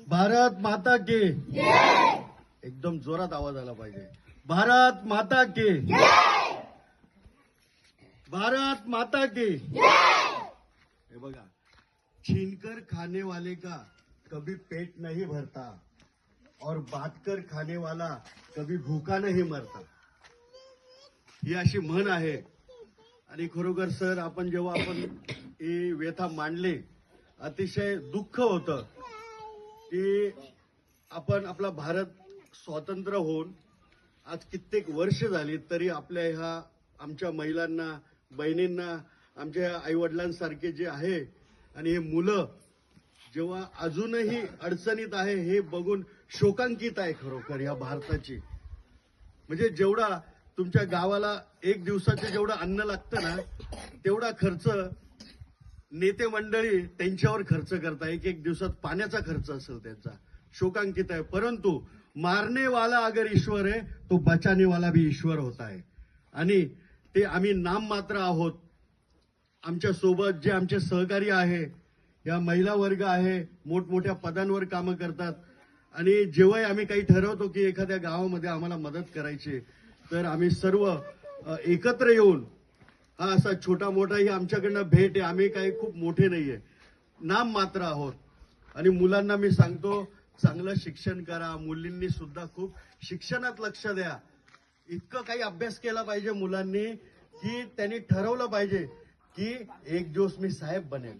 भारत माता की एकदम जोरात आवाज आला पाहिजे. भारत माता की भारत माता की. हे बघा, छीनकर खाने वाले का कभी पेट नहीं भरता और बांटकर खाने वाला कभी भूका नहीं मरता, ही अशी म्हण आहे. आणि खरोखर सर, आपण जेव्हा ही व्यथा मांडली, अतिशय दुःख होतं की आपण आपला भारत स्वतंत्र होऊन आज कित्येक वर्ष झाली तरी आपल्या ह्या आमच्या महिलांना, बहिणींना, आमच्या आईवडिलांसारखे जे आहे आणि हे मुलं जेव्हा अजूनही अडचणीत आहे हे बघून शोकांकित आहे खरोखर या भारताची. म्हणजे जेवढा तुमच्या गावाला एक दिवसाचं जेवढं अन्न लागतं ना, तेवढा खर्च नेते मंडळी त्यांच्यावर खर्च करता. एक एक दिवसात पाण्याचा खर्च असेल त्यांचा. शोकांकित आहे. परंतु मारने वाला अगर ईश्वर है तो बचाने वाला भी ईश्वर होता है. आणि ते आम्ही नाम मात्र आहोत. आमच्या सोबत जे आमचे सहकारी आहे, या महिला वर्ग आहे, मोठमोठ्या पदांवर कामं करतात. आणि जेव्हाही आम्ही काही ठरवतो की एखाद्या गावामध्ये आम्हाला मदत करायची, तर आम्ही सर्व एकत्र येऊन, हा असा छोटा मोठा ही आमच्याकडनं भेट आहे. आम्ही काही खूप मोठे नाहीये, नाम मात्र आहोत. आणि मुलांना मी सांगतो, चांगलं शिक्षण करा. मुलींनी सुद्धा खूप शिक्षणात लक्ष द्या. इतकं काही अभ्यास केला पाहिजे मुलांनी की त्यांनी ठरवलं पाहिजे की एक दिवस मी साहेब बनेल.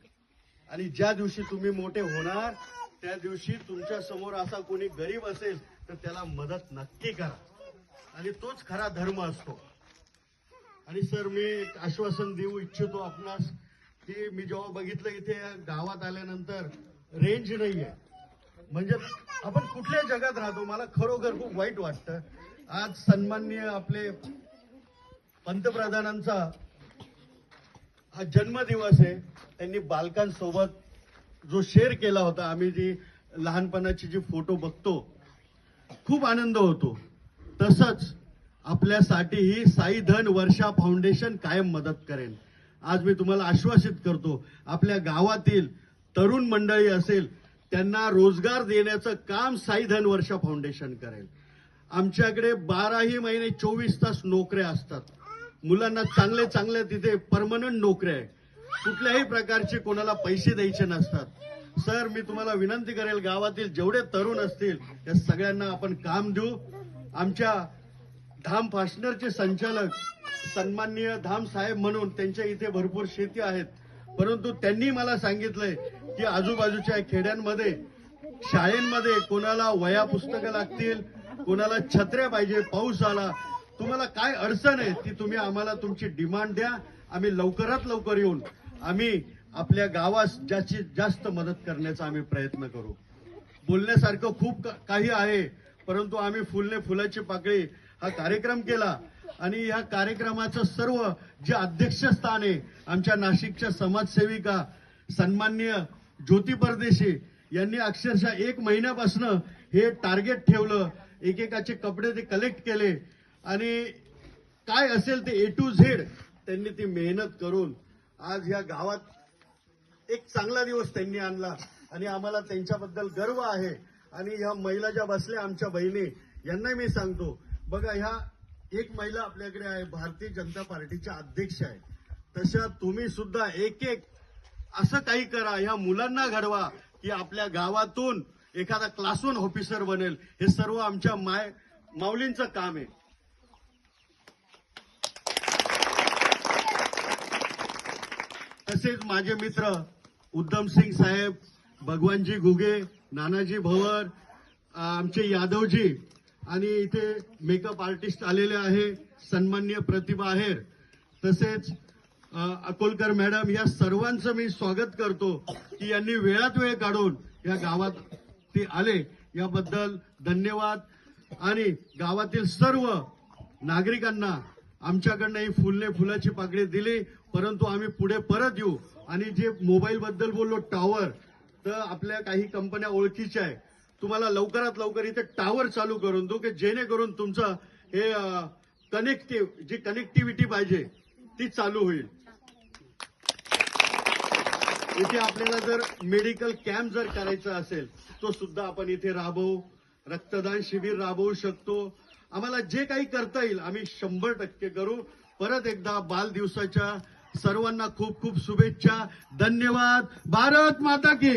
आणि ज्या दिवशी तुम्ही मोठे होणार त्या दिवशी तुमच्या समोर असा कोणी गरीब असेल तर त्याला मदत नक्की करा. आणि तोच खरा धर्म असतो. आणि सर, मी एक आश्वासन देऊ इच्छितो आपणास की मी जेव्हा बघितलं इथे गावात आल्यानंतर रेंज नाहीये. म्हणजे आपण कुठल्या जगात राहतो, मला खरोखर खूप वाईट वाटतं. आज सन्माननीय आपले पंतप्रधानांचा हा जन्मदिवस आहे. त्यांनी बालकांसोबत जो शेअर केला होता, आम्ही जी लहानपणाची जी फोटो बघतो, खूप आनंद होतो. तसंच आपल्यासाठीही साई धन वर्षा फाउंडेशन कायम मदत करेल. आज मी तुम्हाला आश्वासित करतो, आपल्या गावातील तरुण मंडळी असेल त्यांना रोजगार देण्याचं काम साई धन वर्षा फाउंडेशन करेल. आमच्याकडे 12ही महिने 24 तास नोकऱ्या असतात. मुलांना चांगले चांगले तिथे परमनंट नोकऱ्या आहे. कुठल्याही प्रकारचे कोणाला पैसे द्यायचे नसतात. सर, मी तुम्हाला विनंती करेल, गावातील जेवढे तरुण असतील त्या सगळ्यांना आपण काम देऊ. आमच्या धाम फास्टनरचे संचालक सन्माननीय धाम साहेब म्हणून त्यांच्या इथे भरपूर शेती आहेत. परंतु त्यांनी मला सांगितलंय की आजूबाजूच्या खेड्यांमध्ये, शाळेमध्ये कोणाला वह्या पुस्तकं लागतील, कोणाला छत्र्या पाहिजे, पाऊस आला, तुम्हाला काय अडचण आहे ती तुम्ही आम्हाला तुमची डिमांड द्या. आम्ही लवकरात लवकर येऊन आम्ही आपल्या गावास जास्तीत जास्त मदत करण्याचा आम्ही प्रयत्न करू. बोलण्यासारखं खूप काही आहे, परंतु आम्ही फुलने फुलाची पाकळी हा कार्यक्रम केला. आणि या कार्यक्रमाचं सर्व जे अध्यक्षस्थान आहे, आमच्या नाशिकच्या समाजसेविका सन्माननीय ज्योती परदेशी यांनी अक्षरशः 1 महिन्यापासून हे टार्गेट ठेवलं. एकेकाचे कपडे ते कलेक्ट केले आणि काय असेल ते A to Z त्यांनी ती मेहनत करून आज या गावात एक चांगला दिवस त्यांनी आणला. आणि आम्हाला त्यांच्याबद्दल गर्व आहे. आणि ह्या महिला ज्या बसल्या आमच्या बहिणी, यांना मी सांगतो, बघा, ह्या एक महिला आपल्याकडे आहे, भारतीय जनता पार्टीच्या अध्यक्ष आहे. तशा तुम्ही सुद्धा एक एक असं काही करा, ह्या मुलांना घडवा की आपल्या गावातून एखादा क्लास 1 ऑफिसर बनेल. हे सर्व आमच्या माऊलींचं काम आहे. तसेच माझे मित्र उद्धम सिंग साहेब, भगवानजी घुगे, नानाजी भवर, आमचे यादवजी, आणि इथे मेकअप आर्टिस्ट आलेले आहे सन्माननीय प्रतिभा आहेर, तसेच अकोलकर मॅडम, या सर्वांचं मी स्वागत करतो की यांनी वेळात वेळ काढून या गावात ते आले. याबद्दल धन्यवाद. आणि गावातील सर्व नागरिकांना आमच्याकडनं ही फुलने फुलाची पाकळी दिली. परंतु आम्ही पुढे परत येऊ. आणि जे मोबाईल बद्दल बोललो, टॉवर, तर आपल्या काही कंपन्या ओळखीच्या आहे, तुम्हाला लवकरात लवकर इथे टावर चालू करून देऊ की जेणेकरून तुमचं हे जी कनेक्टिव्हिटी पाहिजे ती चालू होईल. इथे आपल्याला जर मेडिकल कॅम्प जर करायचा असेल तो सुद्धा आपण इथे राबवू. रक्तदान शिबिर राबवू शकतो. आम्हाला जे काही करता येईल आम्ही 100% करू. परत एकदा बाल दिवसाच्या सर्वांना खूप खूप शुभेच्छा. धन्यवाद. भारत माता की